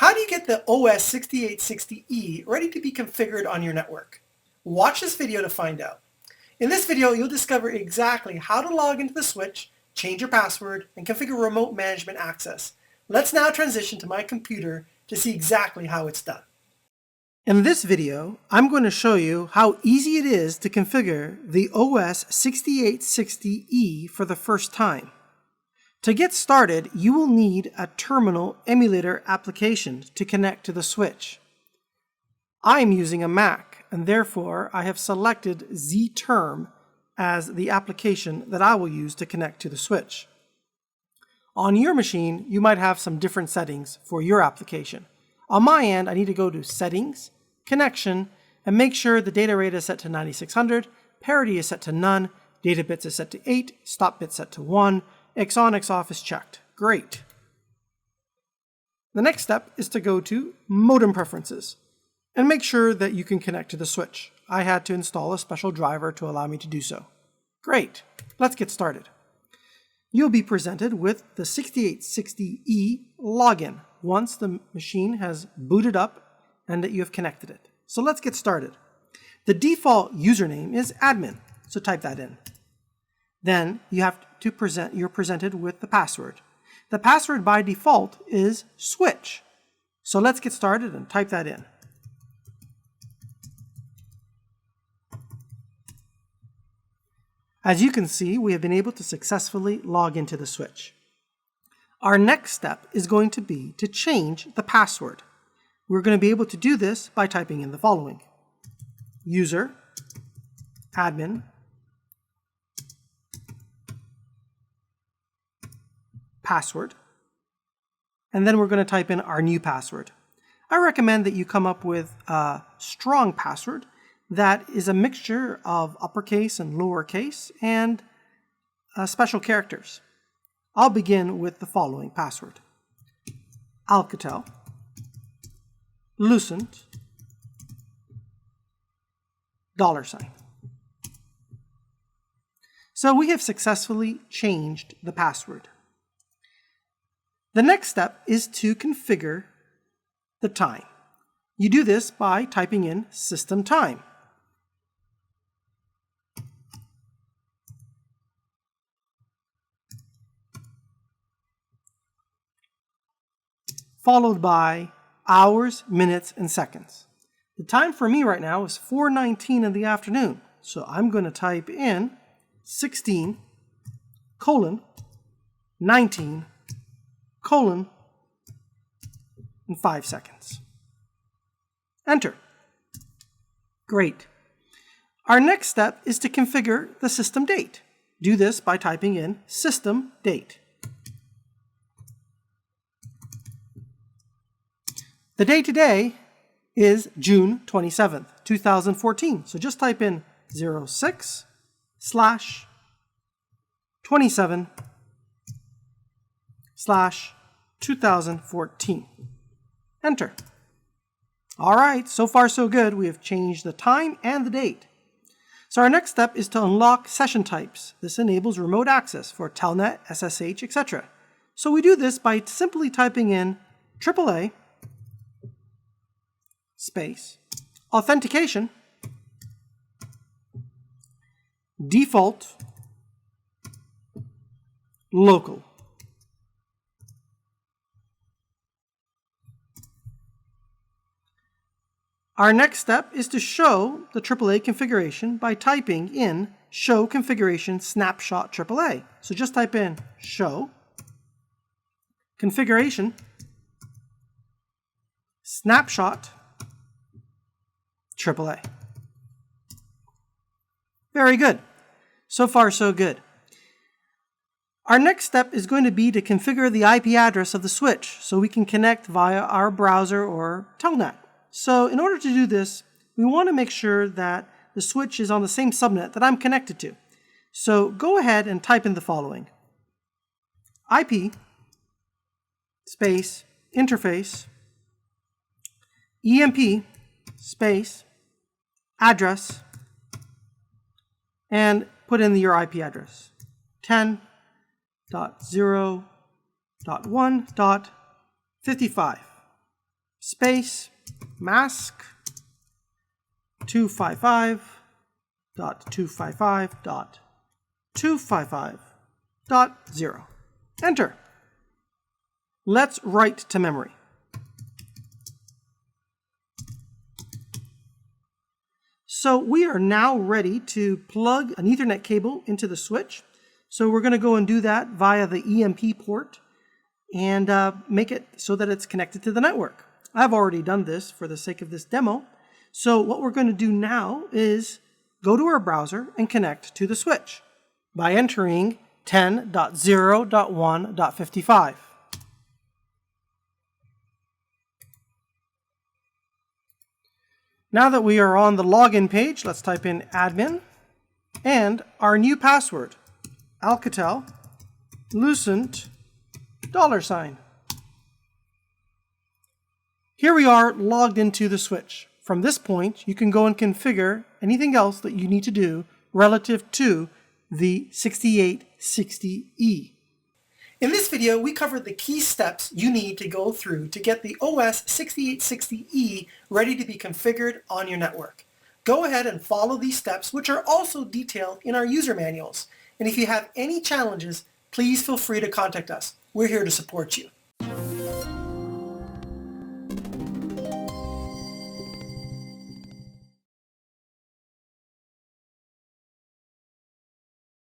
How do you get the OS6860E ready to be configured on your network? Watch this video to find out. In this video, you'll discover exactly how to log into the switch, change your password, and configure remote management access. Let's now transition to my computer to see exactly how it's done. In this video, I'm going to show you how easy it is to configure the OS6860E for the first time. To get started, you will need a terminal emulator application to connect to the switch. I am using a Mac, and therefore I have selected ZTerm as the application that I will use to connect to the switch. On your machine, you might have some different settings for your application. On my end, I need to go to Settings, Connection, and make sure the data rate is set to 9600, parity is set to none, data bits is set to 8, stop bit set to 1, X on, X off is checked. Great. The next step is to go to Modem Preferences and make sure that you can connect to the switch. I had to install a special driver to allow me to do so. Great. Let's get started. You'll be presented with the 6860E login once the machine has booted up and that you have connected it. So let's get started. The default username is admin, so type that in. Then you're presented with the password. The password by default is switch. So let's get started and type that in. As you can see, we have been able to successfully log into the switch. Our next step is going to be to change the password. We're going to be able to do this by typing in the following: user, admin, password, and then we're going to type in our new password. I recommend that you come up with a strong password that is a mixture of uppercase and lowercase and special characters. I'll begin with the following password: Alcatel-Lucent $. So we have successfully changed the password. The next step is to configure the time. You do this by typing in system time. Followed by hours, minutes, and seconds. The time for me right now is 4:19 in the afternoon, so I'm going to type in 16:19:, in 5 seconds. Enter. Great. Our next step is to configure the system date. Do this by typing in system date. The day today is June 27th, 2014. So just type in 06/27/2014. Enter. All right, so far so good. We have changed the time and the date. So our next step is to unlock session types. This enables remote access for telnet, SSH, etc. So we do this by simply typing in AAA space authentication default local. Our next step is to show the AAA configuration by typing in show configuration snapshot AAA. So just type in show configuration snapshot AAA. Very good. So far, so good. Our next step is going to be to configure the IP address of the switch so we can connect via our browser or telnet. So in order to do this, we want to make sure that the switch is on the same subnet that I'm connected to. So go ahead and type in the following: IP space interface EMP space address, and put in your IP address. 10.0.1.55. space mask 255.255.255.0. Enter. Let's write to memory. So we are now ready to plug an Ethernet cable into the switch. So we're going to go and do that via the EMP port and make it so that it's connected to the network. I've already done this for the sake of this demo. So what we're going to do now is go to our browser and connect to the switch by entering 10.0.1.55. Now that we are on the login page, let's type in admin and our new password, Alcatel-Lucent $. Here we are logged into the switch. From this point, you can go and configure anything else that you need to do relative to the 6860E. In this video, we covered the key steps you need to go through to get the OS6860E ready to be configured on your network. Go ahead and follow these steps, which are also detailed in our user manuals. And if you have any challenges, please feel free to contact us. We're here to support you.